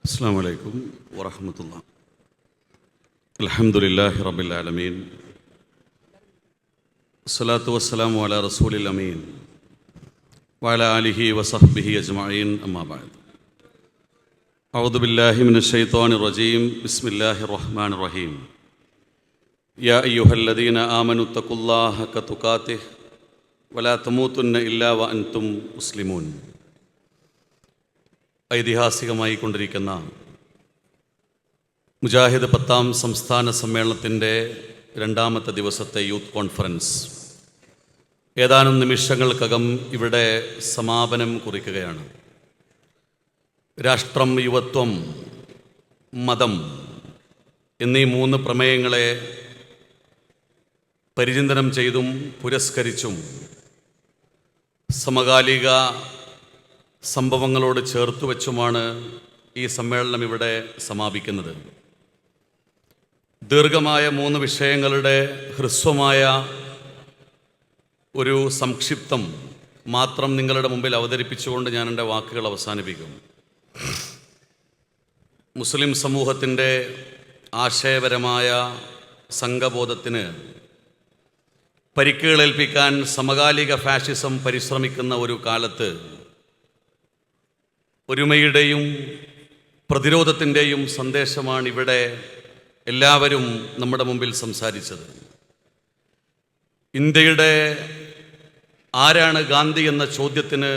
അസ്സലാമു അലൈക്കും വറഹ്മത്തുള്ളാഹി. അൽഹംദുലില്ലാഹി റബ്ബിൽ ആലമീൻ. അസ്സലാത്തു വസ്സലാമു അലാ റസൂലിൽ അമീൻ വഅലാ ആലിഹി വസഹ്ബിഹി അജ്മഈൻ. അമ്മാ ബഅദ്. അഊദു ബില്ലാഹി മിനശ് ശൈത്വാനിർ റജീം. ബിസ്മില്ലാഹിർ റഹ്മാനിർ റഹീം. യാ അയ്യുഹല്ലദീന ആമനു തഖുല്ലാഹ ഹഖ തുഖാതിഹി വലാ തമൂതുന്ന ഇല്ലാ വഅൻതും മുസ്ലിമൂൻ. ഐതിഹാസികമായി കൊണ്ടിരിക്കുന്ന മുജാഹിദ് 10ാം സംസ്ഥാന സമ്മേളനത്തിൻ്റെ 2ാമത്തെ ദിവസത്തെ യൂത്ത് കോൺഫറൻസ് ഏതാനും നിമിഷങ്ങൾക്കകം ഇവിടെ സമാപനം കുറിക്കുകയാണ്. രാഷ്ട്രം, യുവത്വം, മതം എന്നീ 3 പ്രമേയങ്ങളെ പരിചിന്തനം ചെയ്തും പുരസ്കരിച്ചും സമകാലിക സംഭവങ്ങളോട് ചേർത്തു വച്ചുമാണ് ഈ സമ്മേളനം ഇവിടെ സമാപിക്കുന്നത്. ദീർഘമായ 3 വിഷയങ്ങളുടെ ഹ്രസ്വമായ ഒരു സംക്ഷിപ്തം മാത്രം നിങ്ങളുടെ മുമ്പിൽ അവതരിപ്പിച്ചുകൊണ്ട് ഞാൻ എൻ്റെ വാക്കുകൾ അവസാനിപ്പിക്കും. മുസ്ലിം സമൂഹത്തിൻ്റെ ആശയപരമായ സംഘബോധത്തിന് പരിക്കുകളേൽപ്പിക്കാൻ സമകാലിക ഫാഷിസം പരിശ്രമിക്കുന്ന ഒരു കാലത്ത് ഒരുമയുടെയും പ്രതിരോധത്തിൻ്റെയും സന്ദേശമാണ് ഇവിടെ എല്ലാവരും നമ്മുടെ മുമ്പിൽ സംസാരിച്ചത്. ഇന്ത്യയുടെ ആരാണ് ഗാന്ധി എന്ന ചോദ്യത്തിന്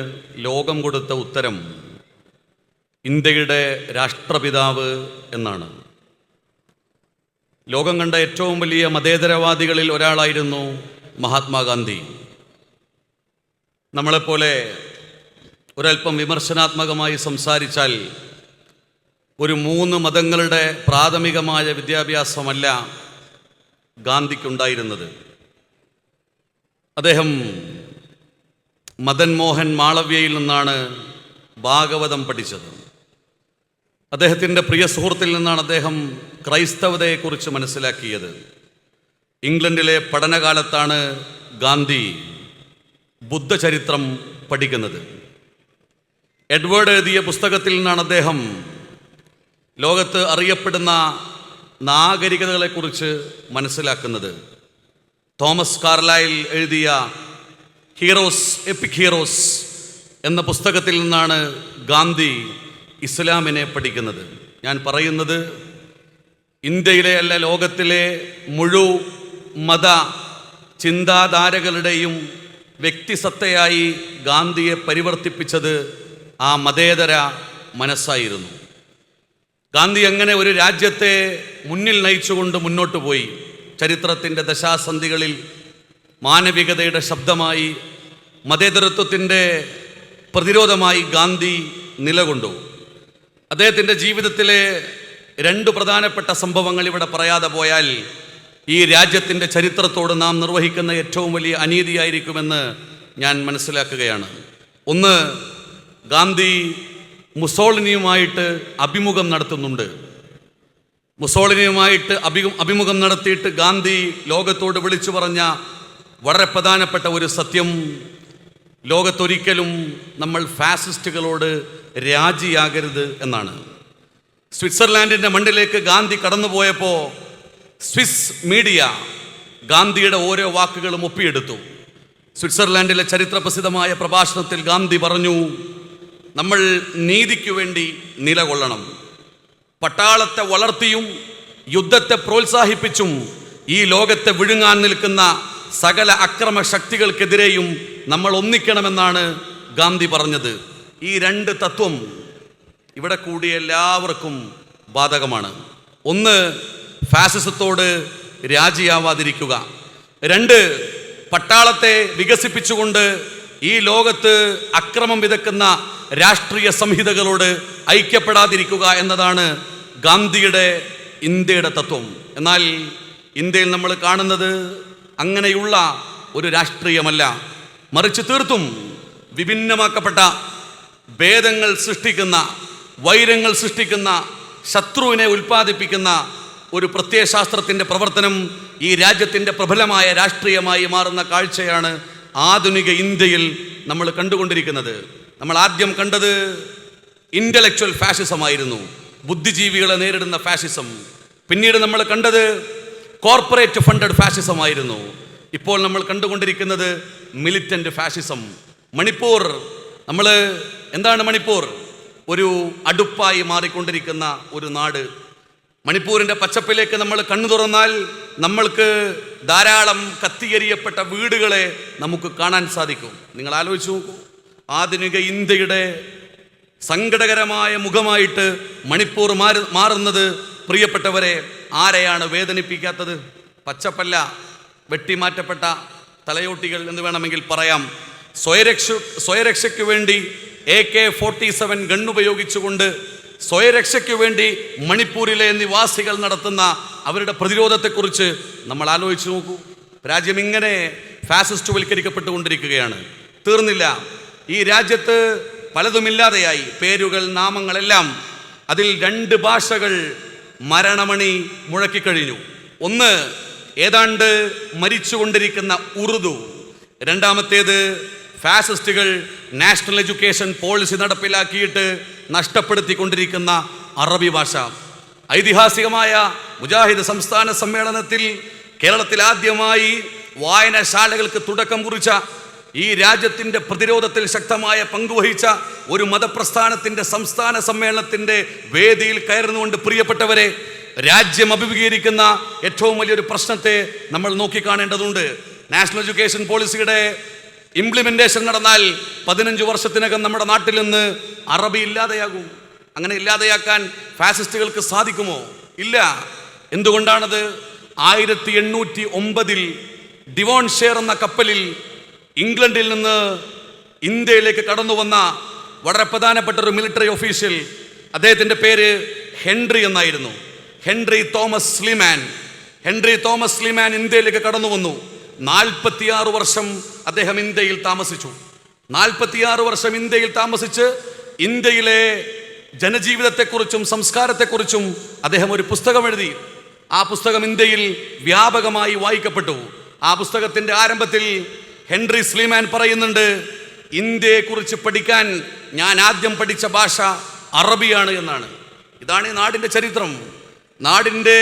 ലോകം കൊടുത്ത ഉത്തരം ഇന്ത്യയുടെ രാഷ്ട്രപിതാവ് എന്നാണ്. ലോകം കണ്ട ഏറ്റവും വലിയ മതേതരവാദികളിൽ ഒരാളായിരുന്നു മഹാത്മാഗാന്ധി. നമ്മളെപ്പോലെ ഒരൽപ്പം വിമർശനാത്മകമായി സംസാരിച്ചാൽ ഒരു 3 മതങ്ങളുടെ പ്രാഥമികമായ വിദ്യാഭ്യാസമല്ല ഗാന്ധിക്കുണ്ടായിരുന്നത്. അദ്ദേഹം മദൻ മോഹൻ മാളവ്യയിൽ നിന്നാണ് ഭാഗവതം പഠിച്ചത്. അദ്ദേഹത്തിൻ്റെ പ്രിയ സുഹൃത്തിൽ നിന്നാണ് അദ്ദേഹം ക്രൈസ്തവതയെക്കുറിച്ച് മനസ്സിലാക്കിയത്. ഇംഗ്ലണ്ടിലെ പഠനകാലത്താണ് ഗാന്ധി ബുദ്ധചരിത്രം പഠിക്കുന്നത്. എഡ്വേർഡ് എഴുതിയ പുസ്തകത്തിൽ നിന്നാണ് അദ്ദേഹം ലോകത്ത് അറിയപ്പെടുന്ന നാഗരികതകളെക്കുറിച്ച് മനസ്സിലാക്കുന്നത്. തോമസ് കാർലൈൽ എഴുതിയ ഹീറോസ്, എപ്പിക് ഹീറോസ് എന്ന പുസ്തകത്തിൽ നിന്നാണ് ഗാന്ധി ഇസ്ലാമിനെ പഠിക്കുന്നത്. ഞാൻ പറയുന്നത് ഇന്ത്യയിലെ അല്ല, ലോകത്തിലെ മുഴുവൻ മത ചിന്താധാരകളുടെയും വ്യക്തിസത്തയായി ഗാന്ധിയെ പരിവർത്തിപ്പിച്ചത് ആ മതേതര മനസ്സായിരുന്നു. ഗാന്ധി അങ്ങനെ ഒരു രാജ്യത്തെ മുന്നിൽ നയിച്ചുകൊണ്ട് മുന്നോട്ട് പോയി. ചരിത്രത്തിൻ്റെ ദശാസന്ധികളിൽ മാനവികതയുടെ ശബ്ദമായി, മതേതരത്വത്തിൻ്റെ പ്രതിരോധമായി ഗാന്ധി നിലകൊണ്ടു. അദ്ദേഹത്തിൻ്റെ ജീവിതത്തിലെ 2 പ്രധാനപ്പെട്ട സംഭവങ്ങൾ ഇവിടെ പറയാതെ പോയാൽ ഈ രാജ്യത്തിൻ്റെ ചരിത്രത്തോട് നാം നിർവഹിക്കുന്ന ഏറ്റവും വലിയ അനീതിയായിരിക്കുമെന്ന് ഞാൻ മനസ്സിലാക്കുകയാണ്. ഒന്ന്, ഗാന്ധി മുസോളിനിയുമായിട്ട് അഭിമുഖം നടത്തുന്നുണ്ട്. മുസോളിനിയുമായിട്ട് അഭിമുഖം നടത്തിയിട്ട് ഗാന്ധി ലോകത്തോട് വിളിച്ചു പറഞ്ഞ വളരെ പ്രധാനപ്പെട്ട ഒരു സത്യം, ലോകത്തൊരിക്കലും നമ്മൾ ഫാസിസ്റ്റുകളോട് രാജിയാകരുത് എന്നാണ്. സ്വിറ്റ്സർലാൻഡിൻ്റെ മണ്ണിലേക്ക് ഗാന്ധി കടന്നുപോയപ്പോൾ സ്വിസ് മീഡിയ ഗാന്ധിയുടെ ഓരോ വാക്കുകളും ഒപ്പിയെടുത്തു. സ്വിറ്റ്സർലാൻഡിലെ ചരിത്രപ്രസിദ്ധമായ പ്രഭാഷണത്തിൽ ഗാന്ധി പറഞ്ഞു, നമ്മൾ നീതിക്ക് വേണ്ടി നിലകൊള്ളണം. പട്ടാളത്തെ വളർത്തിയും യുദ്ധത്തെ പ്രോത്സാഹിപ്പിച്ചും ഈ ലോകത്തെ വിഴുങ്ങാൻ നിൽക്കുന്ന സകല അക്രമ ശക്തികൾക്കെതിരെയും നമ്മൾ ഒന്നിക്കണമെന്നാണ് ഗാന്ധി പറഞ്ഞത്. ഈ 2 തത്വം ഇവിടെ കൂടിയ എല്ലാവർക്കും ബാധകമാണ്. ഒന്ന്, ഫാസിസത്തോട് രാജിയാവാതിരിക്കുക. 2, പട്ടാളത്തെ വികസിപ്പിച്ചുകൊണ്ട് ഈ ലോകത്ത് അക്രമം വിതക്കുന്ന രാഷ്ട്രീയ സംഹിതകളോട് ഐക്യപ്പെടാതിരിക്കുക എന്നതാണ് ഗാന്ധിയുടെ ഇന്ത്യയുടെ തത്വം. എന്നാൽ ഇന്ത്യയിൽ നമ്മൾ കാണുന്നത് അങ്ങനെയുള്ള ഒരു രാഷ്ട്രീയമല്ല, മറിച്ച് തീർത്തും വിഭിന്നമാക്കപ്പെട്ട ഭേദങ്ങൾ സൃഷ്ടിക്കുന്ന, വൈരങ്ങൾ സൃഷ്ടിക്കുന്ന, ശത്രുവിനെ ഉൽപ്പാദിപ്പിക്കുന്ന ഒരു പ്രത്യയശാസ്ത്രത്തിൻ്റെ പ്രവർത്തനം ഈ രാജ്യത്തിൻ്റെ പ്രബലമായ രാഷ്ട്രീയമായി മാറുന്ന കാഴ്ചയാണ് ആധുനിക ഇന്ത്യയിൽ നമ്മൾ കണ്ടുകൊണ്ടിരിക്കുന്നത്. നമ്മൾ ആദ്യം കണ്ടത് ഇൻ്റലക്ച്വൽ ഫാഷിസമായിരുന്നു, ബുദ്ധിജീവികളെ നേരിടുന്ന ഫാഷിസം. പിന്നീട് നമ്മൾ കണ്ടത് കോർപ്പറേറ്റ് ഫണ്ടഡ് ഫാഷിസം ആയിരുന്നു. ഇപ്പോൾ നമ്മൾ കണ്ടുകൊണ്ടിരിക്കുന്നത് മിലിറ്റന്റ് ഫാഷിസം. മണിപ്പൂർ, എന്താണ് മണിപ്പൂർ? ഒരു അടുപ്പായി മാറിക്കൊണ്ടിരിക്കുന്ന ഒരു നാട്. മണിപ്പൂരിൻ്റെ പച്ചപ്പിലേക്ക് നമ്മൾ കണ്ണു തുറന്നാൽ നമ്മൾക്ക് ധാരാളം കത്തിയെരിയപ്പെട്ട വീടുകളെ നമുക്ക് കാണാൻ സാധിക്കും. നിങ്ങൾ ആലോചിച്ച് നോക്കൂ, ആധുനിക ഇന്ത്യയുടെ സങ്കടകരമായ മുഖമായിട്ട് മണിപ്പൂർ മാറുന്നത് പ്രിയപ്പെട്ടവരെ ആരെയാണ് വേദനിപ്പിക്കാത്തത്? പച്ചപ്പല്ല, വെട്ടിമാറ്റപ്പെട്ട തലയോട്ടികൾ എന്ന് വേണമെങ്കിൽ പറയാം. സ്വയരക്ഷയ്ക്ക് വേണ്ടി AK-47 ഗണ്ണുപയോഗിച്ചുകൊണ്ട് സ്വയരക്ഷയ്ക്ക് വേണ്ടി മണിപ്പൂരിലെ നിവാസികൾ നടത്തുന്ന അവരുടെ പ്രതിരോധത്തെക്കുറിച്ച് നമ്മൾ ആലോചിച്ച് നോക്കൂ. രാജ്യം ഇങ്ങനെ ഫാസിസ്റ്റ് വൽക്കരിക്കപ്പെട്ടുകൊണ്ടിരിക്കുകയാണ്. തീർന്നില്ല, ഈ രാജ്യത്ത് പലതുമില്ലാതെയായി, പേരുകൾ, നാമങ്ങളെല്ലാം. അതിൽ 2 ഭാഷകൾ മരണമണി മുഴക്കിക്കഴിഞ്ഞു. ഒന്ന് ഏതാണ്ട് മരിച്ചുകൊണ്ടിരിക്കുന്ന ഉറുദു, രണ്ടാമത്തേത് ഫാസിസ്റ്റുകൾ നാഷണൽ എഡ്യൂക്കേഷൻ പോളിസി നടപ്പിലാക്കിയിട്ട് നഷ്ടപ്പെടുത്തിക്കൊണ്ടിരിക്കുന്ന അറബി ഭാഷ. ഐതിഹാസികമായ മുജാഹിദ് സംസ്ഥാന സമ്മേളനത്തിൽ കേരളത്തിൽ ആദ്യമായി വായനശാലകൾക്ക് തുടക്കം കുറിച്ച, ഈ രാജ്യത്തിൻ്റെ പ്രതിരോധത്തിൽ ശക്തമായ പങ്കുവഹിച്ച ഒരു മതപ്രസ്ഥാനത്തിൻ്റെ സംസ്ഥാന സമ്മേളനത്തിൻ്റെ വേദിയിൽ കയറുന്നുകൊണ്ട് പ്രിയപ്പെട്ടവരെ, രാജ്യം അഭിമുഖീകരിക്കുന്ന ഏറ്റവും വലിയൊരു പ്രശ്നത്തെ നമ്മൾ നോക്കിക്കാണേണ്ടതുണ്ട്. നാഷണൽ എഡ്യൂക്കേഷൻ പോളിസിയുടെ ഇംപ്ലിമെന്റേഷൻ നടന്നാൽ 15 വർഷത്തിനകം നമ്മുടെ നാട്ടിൽ നിന്ന് അറബി ഇല്ലാതെയാകും. അങ്ങനെ ഇല്ലാതെയാക്കാൻ ഫാസിസ്റ്റുകൾക്ക് സാധിക്കുമോ? ഇല്ല. എന്തുകൊണ്ടാണത്? 1809 ഡിവോൺ ഷെയർ എന്ന കപ്പലിൽ ഇംഗ്ലണ്ടിൽ നിന്ന് ഇന്ത്യയിലേക്ക് കടന്നു വന്ന വളരെ പ്രധാനപ്പെട്ട ഒരു മിലിറ്ററി ഒഫീഷ്യൽ, അദ്ദേഹത്തിൻ്റെ പേര് ഹെൻറി എന്നായിരുന്നു. ഹെൻറി തോമസ് സ്ലീമാൻ ഇന്ത്യയിലേക്ക് കടന്നു വന്നു. 46 വർഷം അദ്ദേഹം ഇന്ത്യയിൽ താമസിച്ചു. 46 വർഷം ഇന്ത്യയിൽ താമസിച്ച് ഇന്ത്യയിലെ ജനജീവിതത്തെക്കുറിച്ചും സംസ്കാരത്തെക്കുറിച്ചും അദ്ദേഹം ഒരു പുസ്തകം എഴുതി. ആ പുസ്തകം ഇന്ത്യയിൽ വ്യാപകമായി വായിക്കപ്പെട്ടു. ആ പുസ്തകത്തിൻ്റെ ആരംഭത്തിൽ ഹെൻറി സ്ലീമാൻ പറയുന്നുണ്ട്, ഇന്ത്യയെക്കുറിച്ച് പഠിക്കാൻ ഞാൻ ആദ്യം പഠിച്ച ഭാഷ അറബിയാണ് എന്നാണ്. ഇതാണ് ഈ നാടിൻ്റെ ചരിത്രം. നാടിൻ്റെ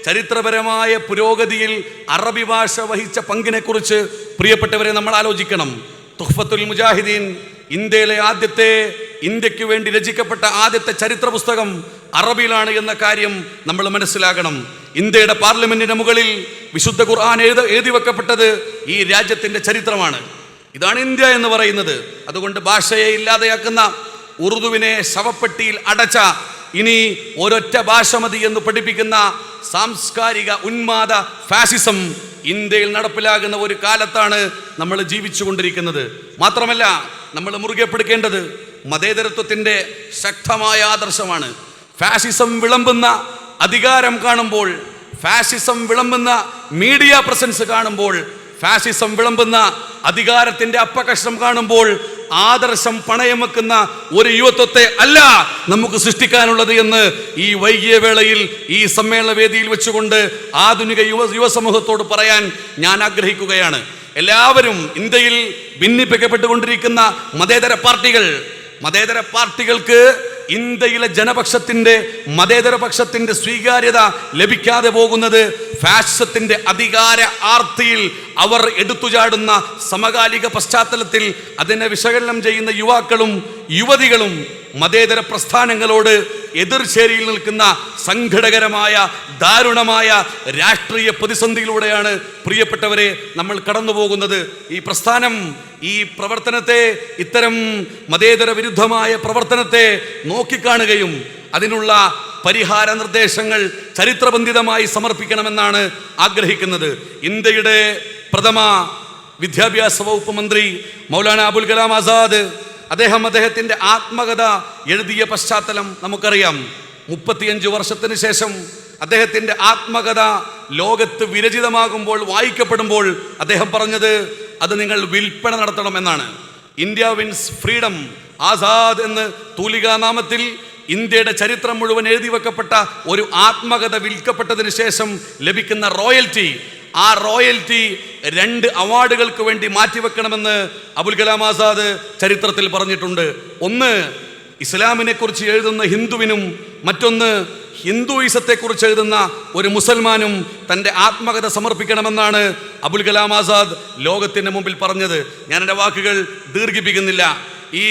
ചരിത്രപരമായ പുരോഗതിയിൽ അറബി ഭാഷ വഹിച്ച പങ്കിനെക്കുറിച്ച് പ്രിയപ്പെട്ടവരെ നമ്മൾ ആലോചിക്കണം. തുഹ്ഫത്തുൽ മുജാഹിദീൻ, ഇന്ത്യയിലെ ഇന്ത്യക്ക് വേണ്ടി രചിക്കപ്പെട്ട ആദ്യത്തെ ചരിത്ര പുസ്തകം അറബിയിലാണ് എന്ന കാര്യം നമ്മൾ മനസ്സിലാക്കണം. ഇന്ത്യയുടെ പാർലമെന്റിന് മുകളിൽ വിശുദ്ധ ഖുർആൻ എഴുതി വെക്കപ്പെട്ടത് ഈ രാജ്യത്തിൻ്റെ ചരിത്രമാണ്. ഇതാണ് ഇന്ത്യ എന്ന് പറയുന്നത്. അതുകൊണ്ട് ഭാഷയെ ഇല്ലാതെയാക്കുന്ന, ഉറുദുവിനെ ശവപ്പെട്ടിയിൽ അടച്ച, ഇനി ഒരൊറ്റ ഭാഷ മതി എന്ന് പഠിപ്പിക്കുന്ന സാംസ്കാരിക ഉന്മാദ ഫാസിസം ഇന്ത്യയിൽ നടപ്പിലാകുന്ന ഒരു കാലത്താണ് നമ്മൾ ജീവിച്ചു കൊണ്ടിരിക്കുന്നത്. മാത്രമല്ല, നമ്മൾ മുറുകെ പിടിക്കേണ്ടത് മതേതരത്വത്തിൻ്റെ ശക്തമായ ആദർശമാണ്. ഫാസിസം വിളമ്പുന്ന അധികാരം കാണുമ്പോൾ, ഫാസിസം വിളമ്പുന്ന മീഡിയ പ്രസൻസ് കാണുമ്പോൾ, ഫാസിസം വിളമ്പുന്ന അധികാരത്തിൻ്റെ അപ്പകഷ്ണം കാണുമ്പോൾ ആദർശം പണയം വെക്കുന്ന ഒരു യുവത്വത്തെ അല്ല നമുക്ക് സൃഷ്ടിക്കാനുള്ളത് എന്ന് ഈ വൈകിയ വേളയിൽ ഈ സമ്മേളന വേദിയിൽ വെച്ചുകൊണ്ട് ആധുനിക യുവസമൂഹത്തോട് പറയാൻ ഞാൻ ആഗ്രഹിക്കുകയാണ്. എല്ലാവരും ഇന്ത്യയിൽ ഭിന്നിപ്പിക്കപ്പെട്ടുകൊണ്ടിരിക്കുന്ന മതേതര പാർട്ടികൾക്ക് ഇന്ത്യയിലെ ജനപക്ഷത്തിൻ്റെ, മതേതരപക്ഷത്തിൻ്റെ സ്വീകാര്യത ലഭിക്കാതെ പോകുന്നത് ഫാഷിസത്തിൻ്റെ അധികാര ആർത്തിയിൽ അവർ എടുത്തുചാടുന്ന സമകാലിക പശ്ചാത്തലത്തിൽ അതിനെ വിശകലനം ചെയ്യുന്ന യുവാക്കളും യുവതികളും മതേതര പ്രസ്ഥാനങ്ങളോട് എതിർചേരിയിൽ നിൽക്കുന്ന സങ്കടകരമായ ദാരുണമായ രാഷ്ട്രീയ പ്രതിസന്ധിയിലൂടെയാണ് പ്രിയപ്പെട്ടവരെ നമ്മൾ കടന്നു പോകുന്നത്. ഈ പ്രസ്ഥാനം, ഈ പ്രവർത്തനത്തെ, ഇത്തരം മതേതര വിരുദ്ധമായ പ്രവർത്തനത്തെ നോക്കിക്കാണുകയും അതിനുള്ള പരിഹാര നിർദ്ദേശങ്ങൾ ചരിത്രബന്ധിതമായി സമർപ്പിക്കണമെന്നാണ് ആഗ്രഹിക്കുന്നത്. ഇന്ത്യയുടെ പ്രഥമ വിദ്യാഭ്യാസ വകുപ്പ് മന്ത്രി മൗലാന അബുൽ കലാം ആസാദ്, അദ്ദേഹത്തിൻ്റെ ആത്മകഥ എഴുതിയ പശ്ചാത്തലം നമുക്കറിയാം. 35 വർഷത്തിന് ശേഷം അദ്ദേഹത്തിൻ്റെ ആത്മകഥ ലോകത്ത് വിരചിതമാകുമ്പോൾ, വായിക്കപ്പെടുമ്പോൾ അദ്ദേഹം പറഞ്ഞത് അത് നിങ്ങൾ വിൽപ്പന നടത്തണമെന്നാണ്. ഇന്ത്യ വിൻസ് ഫ്രീഡം, ആസാദ് എന്ന് തൂലികാനാമത്തിൽ ഇന്ത്യയുടെ ചരിത്രം മുഴുവൻ എഴുതി വെക്കപ്പെട്ട ഒരു ആത്മകഥ വിൽക്കപ്പെട്ടതിന് ശേഷം ലഭിക്കുന്ന റോയൽറ്റി, ആ റോയൽറ്റി 2 അവാർഡുകൾക്ക് വേണ്ടി മാറ്റിവെക്കണമെന്ന് അബുൽ കലാം ആസാദ് ചരിത്രത്തിൽ പറഞ്ഞിട്ടുണ്ട്. ഒന്ന്, ഇസ്ലാമിനെ കുറിച്ച് എഴുതുന്ന ഹിന്ദുവിനും മറ്റൊന്ന് ഹിന്ദുയിസത്തെക്കുറിച്ച് എഴുതുന്ന ഒരു മുസൽമാനും തൻ്റെ ആത്മകഥ സമർപ്പിക്കണമെന്നാണ് അബുൽ കലാം ആസാദ് ലോകത്തിൻ്റെ മുമ്പിൽ പറഞ്ഞത്. ഞാൻ എൻ്റെ വാക്കുകൾ ദീർഘിപ്പിക്കുന്നില്ല. ഈ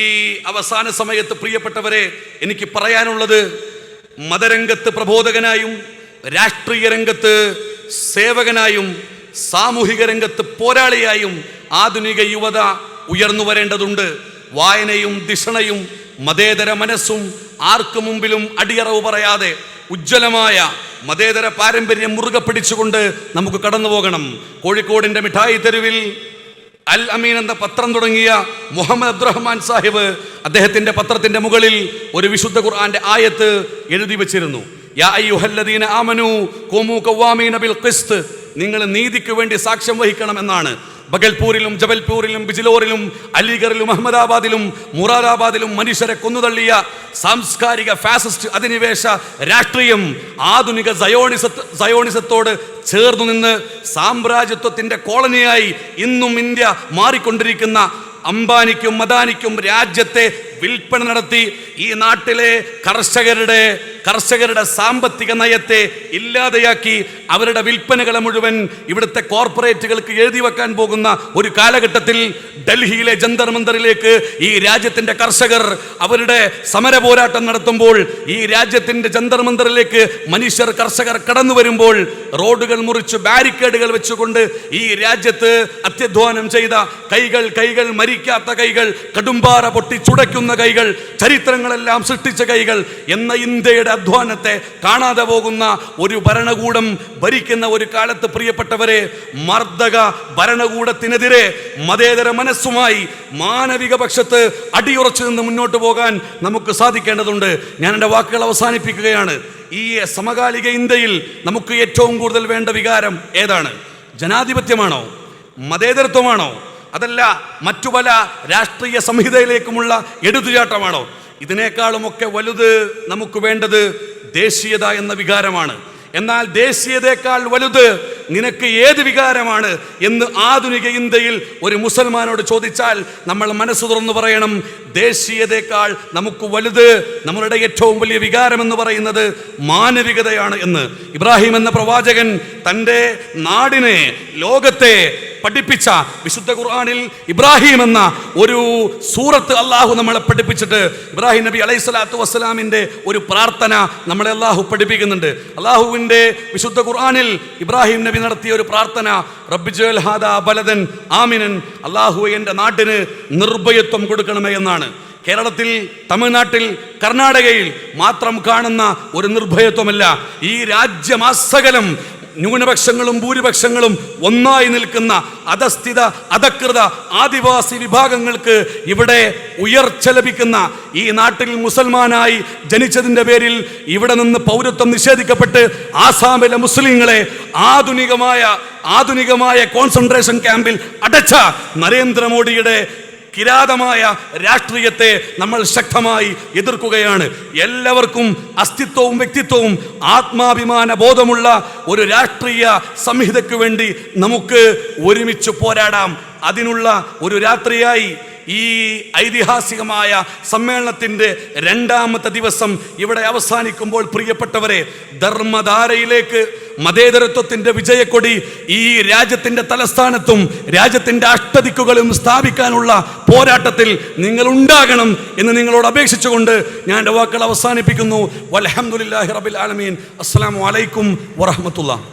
അവസാന സമയത്ത് പ്രിയപ്പെട്ടവരെ, എനിക്ക് പറയാനുള്ളത്, മതരംഗത്ത് പ്രബോധകനായും രാഷ്ട്രീയ രംഗത്ത് സേവകനായും സാമൂഹിക രംഗത്ത് പോരാളിയായും ആധുനിക യുവത ഉയർന്നു വരേണ്ടതുണ്ട്. വായനയും ധിഷണയും മതേതര മനസ്സും ആർക്കു മുമ്പിലും അടിയറവ് പറയാതെ ഉജ്ജ്വലമായ മതേതര പാരമ്പര്യം മുറുകെ പിടിച്ചുകൊണ്ട് നമുക്ക് കടന്നു പോകണം. കോഴിക്കോടിൻ്റെ മിഠായി തെരുവിൽ അൽ അമീൻ എന്ന പത്രം തുടങ്ങിയ മുഹമ്മദ് അബ്ദുറഹ്മാൻ സാഹിബ് അദ്ദേഹത്തിൻ്റെ പത്രത്തിൻ്റെ മുകളിൽ ഒരു വിശുദ്ധ ഖുർആന്റെ ആയത്ത് എഴുതി വെച്ചിരുന്നു. യാ അയ്യുഹല്ലദീന ആമനൂ ഖൂമൂ ഖവാമീന ബിൽ ഖിസ്ത്, നിങ്ങൾ നീതിക്ക് വേണ്ടി സാക്ഷ്യം വഹിക്കണമെന്നാണ്. ബഗൽപൂരിലും ജബൽപൂരിലും ബിജിലോറിലും അലിഗറിലും അഹമ്മദാബാദിലും മുറാദാബാദിലും മനുഷ്യരെ കൊന്നുതള്ളിയ സാംസ്കാരിക ഫാസിസ്റ്റ് അധിനിവേശ രാഷ്ട്രീയം ആധുനിക സയോണിസത്തോട് ചേർന്നു നിന്ന് സാമ്രാജ്യത്വത്തിൻ്റെ കോളനിയായി ഇന്നും ഇന്ത്യ മാറിക്കൊണ്ടിരിക്കുന്ന അംബാനിക്കും മദാനിക്കും രാജ്യത്തെ വിൽപ്പന നടത്തി ഈ നാട്ടിലെ കർഷകരുടെ സാമ്പത്തിക നയത്തെ ഇല്ലാതെയാക്കി അവരുടെ വിൽപ്പനകളെ മുഴുവൻ ഇവിടുത്തെ കോർപ്പറേറ്റുകൾക്ക് എഴുതി വെക്കാൻ പോകുന്ന ഒരു കാലഘട്ടത്തിൽ ഡൽഹിയിലെ ജന്തർ മന്ദറിലേക്ക് ഈ രാജ്യത്തിൻ്റെ കർഷകർ അവരുടെ സമര പോരാട്ടം നടത്തുമ്പോൾ, ഈ രാജ്യത്തിൻ്റെ ജന്തർ മന്ദറിലേക്ക് കർഷകർ കടന്നു വരുമ്പോൾ, റോഡുകൾ മുറിച്ച് ബാരിക്കേഡുകൾ വെച്ചുകൊണ്ട് ഈ രാജ്യത്ത് അത്യധ്വാനം ചെയ്ത കൈകൾ മരിക്കാത്ത കൈകൾ, കടുംപാറ പൊട്ടി ചുടയ്ക്കുന്ന കൈകൾ, ചരിത്രങ്ങളെല്ലാം സൃഷ്ടിച്ച കൈകൾ എന്ന ഇന്ത്യയുടെ അധ്വാനത്തെ കാണാതെ പോകുന്ന ഒരു ഭരണകൂടം ഭരിക്കുന്ന ഒരു കാലത്ത് പ്രിയപ്പെട്ടവരെ, മർദ്ദക ഭരണകൂടത്തിനെതിരെ മതേതര മനസ്സുമായി മാനവിക പക്ഷത്ത് അടിയുറച്ചു നിന്ന് മുന്നോട്ട് പോകാൻ നമുക്ക് സാധിക്കേണ്ടതുണ്ട്. ഞാൻ എൻ്റെ വാക്കുകൾ അവസാനിപ്പിക്കുകയാണ്. ഈ സമകാലിക ഇന്ത്യയിൽ നമുക്ക് ഏറ്റവും കൂടുതൽ വേണ്ട വികാരം ഏതാണ്? ജനാധിപത്യമാണോ? മതേതരത്വമാണോ? അതല്ല മറ്റു പല രാഷ്ട്രീയ സംഹിതയിലേക്കുമുള്ള എടുത്തുചാട്ടമാണോ? ഇതിനേക്കാളുമൊക്കെ വലുത് നമുക്ക് വേണ്ടത് ദേശീയത എന്ന വികാരമാണ്. എന്നാൽ ദേശീയതയേക്കാൾ വലുത് നിനക്ക് ഏത് വികാരമാണ് എന്ന് ആധുനിക ഇന്ത്യയിൽ ഒരു മുസൽമാനോട് ചോദിച്ചാൽ നമ്മൾ മനസ്സ് തുറന്നു പറയണം, ദേശീയതയേക്കാൾ നമുക്ക് വലുത്, നമ്മളുടെ ഏറ്റവും വലിയ വികാരം എന്ന് പറയുന്നത് മാനവികതയാണ് എന്ന്. ഇബ്രാഹിം എന്ന പ്രവാചകൻ തൻ്റെ നാടിനെ, ലോകത്തെ പഠിപ്പിച്ച വിശുദ്ധ ഖുർആനിൽ ഇബ്രാഹിം എന്ന ഒരു സൂറത്ത് അള്ളാഹു നമ്മളെ പഠിപ്പിച്ചിട്ട്, ഇബ്രാഹിം നബി അലൈഹി സ്വലാത്തു വസ്സലാമിൻ്റെ ഒരു പ്രാർത്ഥന നമ്മളെ അള്ളാഹു പഠിപ്പിക്കുന്നുണ്ട്. അള്ളാഹുവിൻ്റെ വിശുദ്ധ ഖുർആനിൽ ഇബ്രാഹിം നബി നടത്തിയ ഒരു പ്രാർത്ഥന, റബ്ബിജ്അൽ ഹാദാ ബലദൻ ആമിനൻ, അള്ളാഹു എൻ്റെ നാട്ടിന് നിർഭയത്വം കൊടുക്കണമേ എന്നാണ്. കേരളത്തിൽ, തമിഴ്നാട്ടിൽ, കർണാടകയിൽ മാത്രം കാണുന്ന ഒരു നിർഭയത്വമല്ല. ഈ രാജ്യമാസകലം ന്യൂനപക്ഷങ്ങളും ഭൂരിപക്ഷങ്ങളും ഒന്നായി നിൽക്കുന്ന അധസ്ഥിത അധകൃത ആദിവാസി വിഭാഗങ്ങൾക്ക് ഇവിടെ ഉയർച്ച ലഭിക്കുന്ന ഈ നാട്ടിൽ മുസൽമാനായി ജനിച്ചതിൻ്റെ പേരിൽ ഇവിടെ നിന്ന് പൗരത്വം നിഷേധിക്കപ്പെട്ട് ആസാമിലെ മുസ്ലിങ്ങളെ ആധുനികമായ കോൺസെൻട്രേഷൻ ക്യാമ്പിൽ അടച്ച നരേന്ദ്രമോദിയുടെ കിരാതമായ രാഷ്ട്രീയത്തെ നമ്മൾ ശക്തമായി എതിർക്കുകയാണ്. എല്ലാവർക്കും അസ്തിത്വവും വ്യക്തിത്വവും ആത്മാഭിമാന ബോധമുള്ള ഒരു രാഷ്ട്രീയ സംഹിതയ്ക്ക് വേണ്ടി നമുക്ക് ഒരുമിച്ച് പോരാടാം. അതിനുള്ള ഒരു രാത്രിയായി ഈ ഐതിഹാസികമായ സമ്മേളനത്തിൻ്റെ രണ്ടാമത്തെ ദിവസം ഇവിടെ അവസാനിക്കുമ്പോൾ പ്രിയപ്പെട്ടവരെ, ധർമ്മധാരയിലേക്ക് മതേതരത്വത്തിൻ്റെ വിജയക്കൊടി ഈ രാജ്യത്തിൻ്റെ തലസ്ഥാനത്തും രാജ്യത്തിൻ്റെ അഷ്ടദിക്കുകളും സ്ഥാപിക്കാനുള്ള പോരാട്ടത്തിൽ നിങ്ങൾ ഉണ്ടാകണം എന്ന് നിങ്ങളോട് അപേക്ഷിച്ചുകൊണ്ട് ഞാൻ എൻ്റെ വാക്കുകൾ അവസാനിപ്പിക്കുന്നു. വൽഹംദുലില്ലാഹി റബ്ബിൽ ആലമീൻ. അസ്സലാമു അലൈക്കും വറഹ്മത്തുള്ളാഹി.